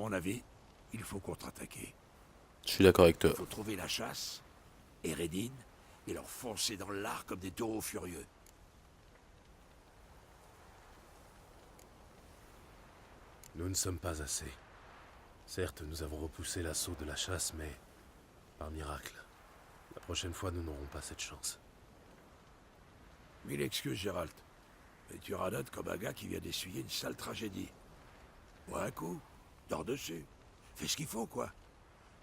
mon avis, il faut contre-attaquer. Je suis d'accord avec toi. Il faut trouver la chasse, Eredin, et leur foncer dans l'art comme des taureaux furieux. Nous ne sommes pas assez. Certes, nous avons repoussé l'assaut de la chasse, mais par miracle. La prochaine fois, nous n'aurons pas cette chance. Mille excuses, Gérald. Mais tu radotes comme un gars qui vient d'essuyer une sale tragédie. Bois un coup, dors dessus. Fais ce qu'il faut, quoi.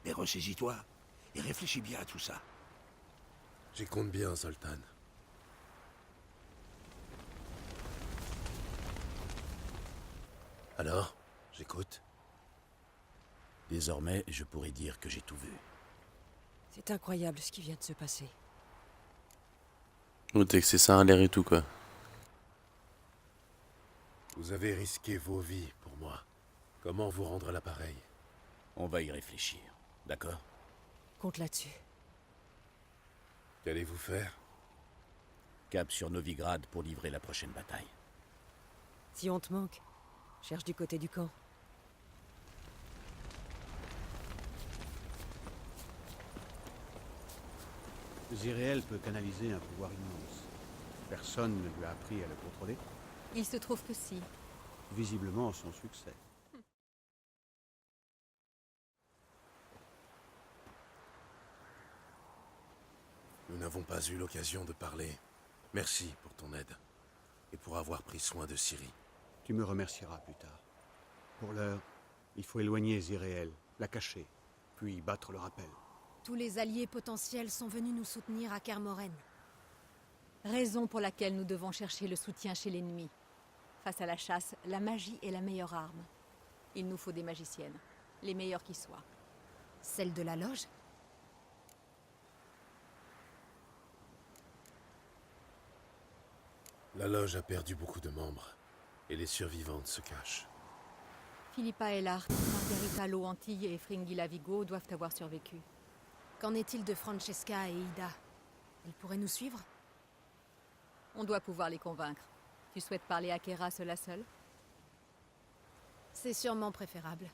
Mais ressaisis-toi et réfléchis bien à tout ça. J'y compte bien, Zoltan. Alors, j'écoute. Désormais, je pourrais dire que j'ai tout vu. C'est incroyable ce qui vient de se passer. Ou t'es que c'est ça, l'air et tout, quoi. Vous avez risqué vos vies pour moi. Comment vous rendre l'appareil? On va y réfléchir, d'accord? Compte là-dessus. Qu'allez-vous faire? Cap sur Novigrad pour livrer la prochaine bataille. Si on te manque, cherche du côté du camp. Zirael peut canaliser un pouvoir immense. Personne ne lui a appris à le contrôler. Il se trouve que si. Visiblement son succès. Nous n'avons pas eu l'occasion de parler. Merci pour ton aide. Et pour avoir pris soin de Ciri. Tu me remercieras plus tard. Pour l'heure, il faut éloigner Zirael, la cacher, puis battre le rappel. Tous les alliés potentiels sont venus nous soutenir à Kermoren. Raison pour laquelle nous devons chercher le soutien chez l'ennemi. Face à la chasse, la magie est la meilleure arme. Il nous faut des magiciennes, les meilleures qui soient. Celle de la loge? La loge a perdu beaucoup de membres. Et les survivantes se cachent. Philippa Elhart, Margarita Loanti et Fringilla Vigo doivent avoir survécu. Qu'en est-il de Francesca et Ida? Elles pourraient nous suivre? On doit pouvoir les convaincre. Tu souhaites parler à Kera seule à seule? C'est sûrement préférable.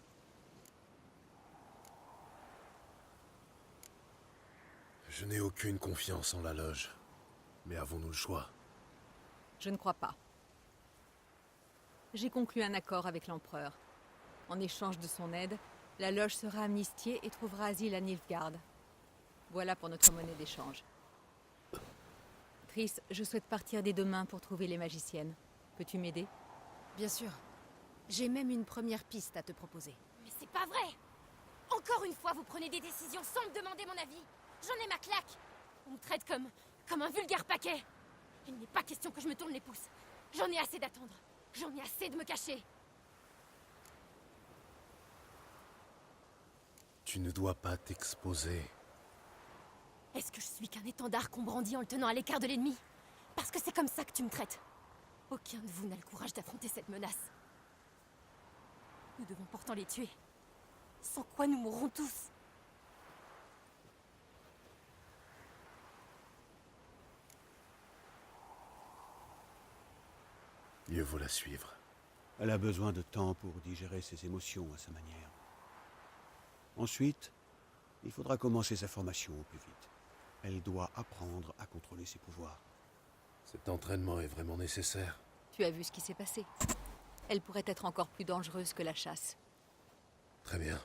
Je n'ai aucune confiance en la loge. Mais avons-nous le choix? Je ne crois pas. J'ai conclu un accord avec l'empereur. En échange de son aide, la loge sera amnistiée et trouvera asile à Nilfgaard. Voilà pour notre monnaie d'échange. Triss, je souhaite partir dès demain pour trouver les magiciennes. Peux-tu m'aider? Bien sûr. J'ai même une première piste à te proposer. Mais c'est pas vrai! Encore une fois, vous prenez des décisions sans me demander mon avis. J'en ai ma claque. On me traite comme un vulgaire paquet. Il n'est pas question que je me tourne les pouces. J'en ai assez d'attendre. J'en ai assez de me cacher. Tu ne dois pas t'exposer. Est-ce que je suis qu'un étendard qu'on brandit en le tenant à l'écart de l'ennemi? Parce que c'est comme ça que tu me traites. Aucun de vous n'a le courage d'affronter cette menace. Nous devons pourtant les tuer. Sans quoi nous mourrons tous. Mieux vaut la suivre. Elle a besoin de temps pour digérer ses émotions à sa manière. Ensuite, il faudra commencer sa formation au plus vite. Elle doit apprendre à contrôler ses pouvoirs. Cet entraînement est vraiment nécessaire. Tu as vu ce qui s'est passé. Elle pourrait être encore plus dangereuse que la chasse. Très bien.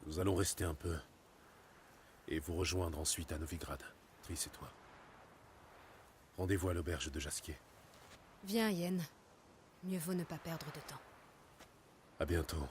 Nous allons rester un peu. Et vous rejoindre ensuite à Novigrad. Triss et toi. Rendez-vous à l'auberge de Jasquier. Viens, Yen. Mieux vaut ne pas perdre de temps. À bientôt.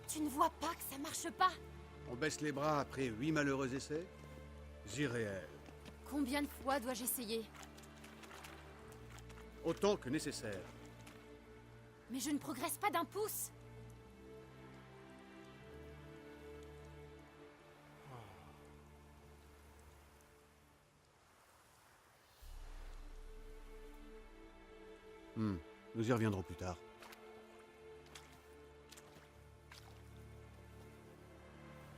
Tu ne vois pas que ça marche pas? On baisse les bras après 8 malheureux essais? Irréel. Combien de fois dois-je essayer? Autant que nécessaire. Mais je ne progresse pas d'un pouce. Nous y reviendrons plus tard.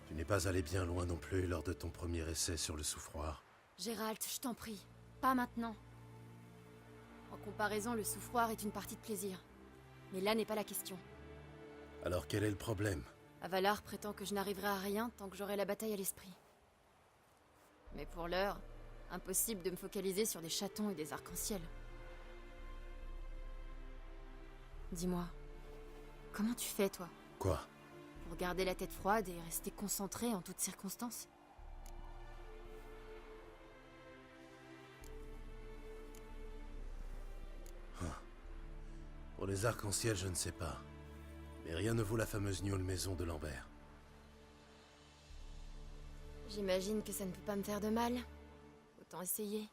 Tu n'es pas allé bien loin non plus lors de ton premier essai sur le souffroir. Gérald, je t'en prie. Pas maintenant. En comparaison, le souffroir est une partie de plaisir. Mais là n'est pas la question. Alors quel est le problème? Avalar prétend que je n'arriverai à rien tant que j'aurai la bataille à l'esprit. Mais pour l'heure, impossible de me focaliser sur des chatons et des arcs-en-ciel. Dis-moi, comment tu fais, toi, Quoi? pour garder la tête froide et rester concentré en toutes circonstances? Pour les arcs-en-ciel, je ne sais pas. Mais rien ne vaut la fameuse gnôle maison de Lambert. J'imagine que ça ne peut pas me faire de mal. Autant essayer.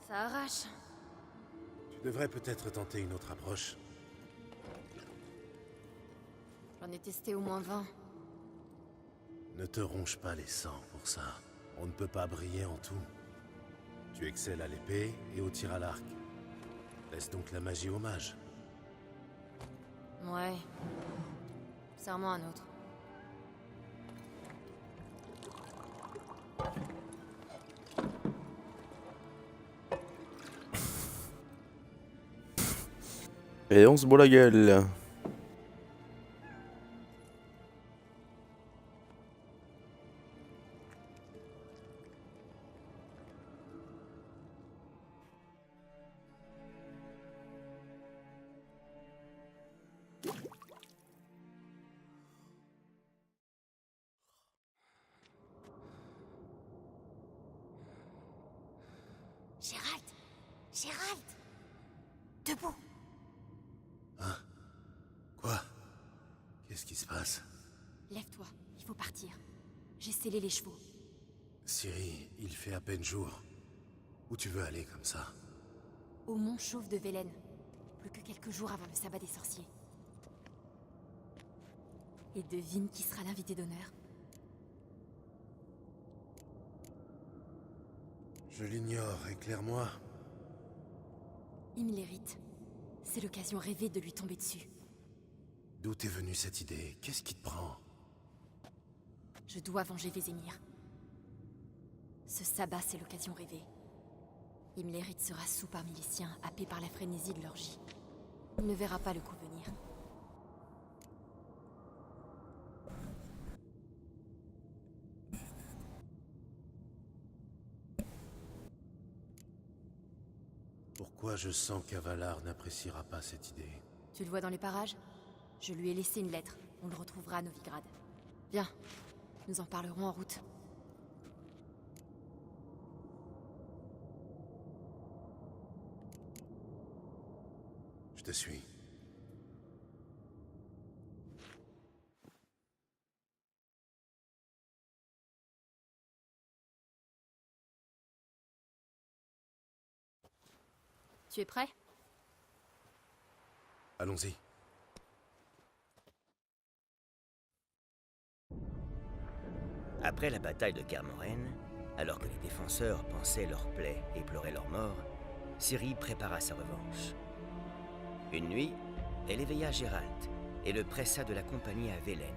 Ça arrache. Tu devrais peut-être tenter une autre approche. J'en ai testé au moins 20. Ne te ronge pas les sangs pour ça. On ne peut pas briller en tout. Tu excelles à l'épée et au tir à l'arc. Laisse donc la magie aux mages. Ouais. Serre-moi un autre. Et on se boit la gueule. Gérald! Gérald! Debout! Quoi? Qu'est-ce qui se passe? Lève-toi, il faut partir. J'ai scellé les chevaux. Ciri, il fait à peine jour. Où tu veux aller comme ça? Au mont Chauve de Vélène. Plus que quelques jours avant le sabbat des sorciers. Et devine qui sera l'invité d'honneur. Je l'ignore, éclaire-moi. Imlérite. C'est l'occasion rêvée de lui tomber dessus. D'où t'est venue cette idée? Qu'est-ce qui te prend? Je dois venger Vézémir. Ce sabbat, c'est l'occasion rêvée. Imlérite sera sous parmi les siens, happé par la frénésie de l'orgie. Il ne verra pas le coup venir. Pourquoi je sens qu'Avalar n'appréciera pas cette idée? Tu le vois dans les parages? Je lui ai laissé une lettre. On le retrouvera à Novigrad. Viens, nous en parlerons en route. Je te suis. Tu es prêt? Allons-y. Après la bataille de Kermoren, alors que les défenseurs pansaient leurs plaies et pleuraient leur mort, Ciri prépara sa revanche. Une nuit, elle éveilla Gérald et le pressa de l'accompagner à Vélène.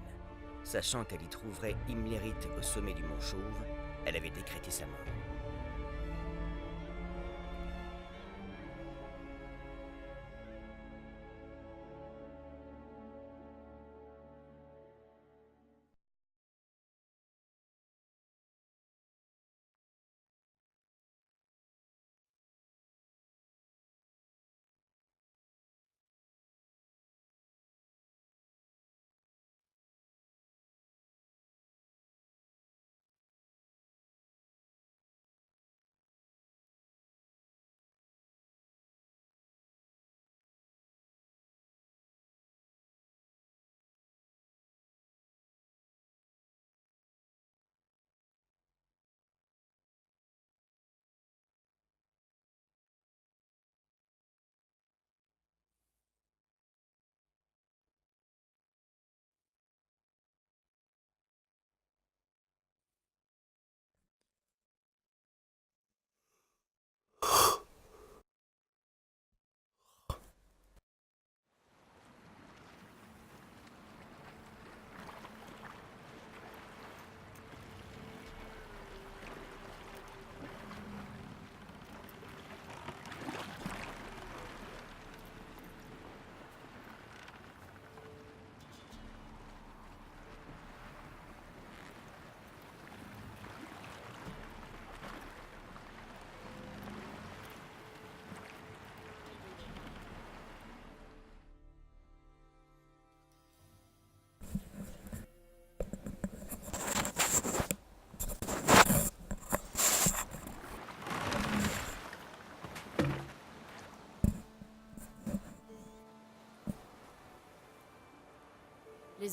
Sachant qu'elle y trouverait Imlérite au sommet du mont Chauve, elle avait décrété sa mort.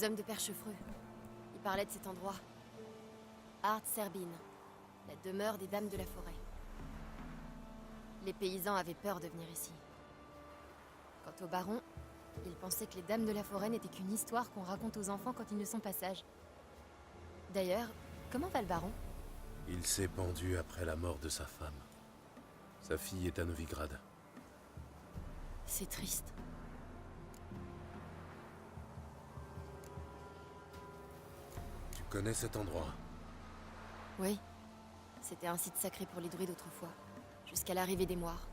Des hommes de Perchefreux. Ils parlaient de cet endroit. Art Serbine, la demeure des dames de la forêt. Les paysans avaient peur de venir ici. Quant au baron, il pensait que les dames de la forêt n'étaient qu'une histoire qu'on raconte aux enfants quand ils ne sont pas sages. D'ailleurs, comment va le baron? Il s'est pendu après la mort de sa femme. Sa fille est à Novigrad. C'est triste. Tu connais cet endroit? Oui. C'était un site sacré pour les druides autrefois, jusqu'à l'arrivée des moires.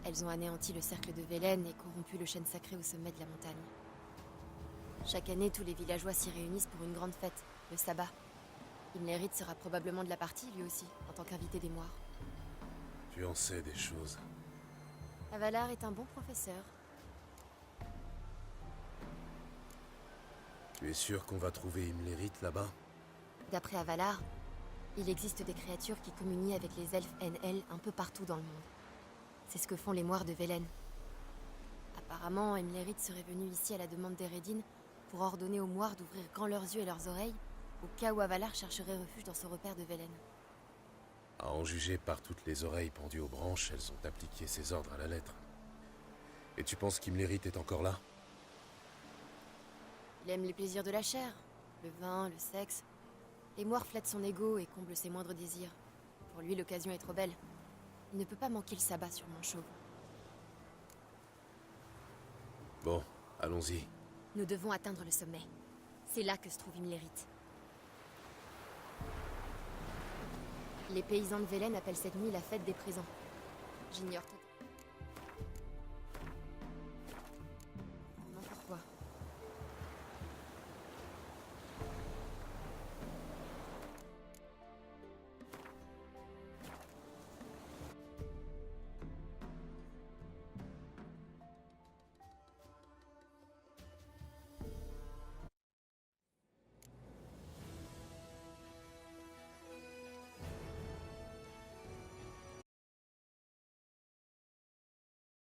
Elles ont anéanti le cercle de Velen et corrompu le chêne sacré au sommet de la montagne. Chaque année, tous les villageois s'y réunissent pour une grande fête, le sabbat. Imlerit sera probablement de la partie, lui aussi, en tant qu'invité des moires. Tu en sais des choses. Avalar est un bon professeur. Tu es sûr qu'on va trouver Imlerit là-bas? D'après Avalar, il existe des créatures qui communient avec les elfes NL un peu partout dans le monde. C'est ce que font les moires de Velen. Apparemment, Imlerit serait venu ici à la demande d'Eredin pour ordonner aux moires d'ouvrir grand leurs yeux et leurs oreilles au cas où Avalar chercherait refuge dans ce repère de Velen. À en juger par toutes les oreilles pendues aux branches, elles ont appliqué ses ordres à la lettre. Et tu penses qu'Imlerit est encore là? Il aime les plaisirs de la chair, le vin, le sexe. Les moires flattent son ego et comblent ses moindres désirs. Pour lui, l'occasion est trop belle. Il ne peut pas manquer le sabbat sur Manchauve. Bon, allons-y. Nous devons atteindre le sommet. C'est là que se trouve Imlerit. Les paysans de Velen appellent cette nuit la fête des présents. J'ignore totalement.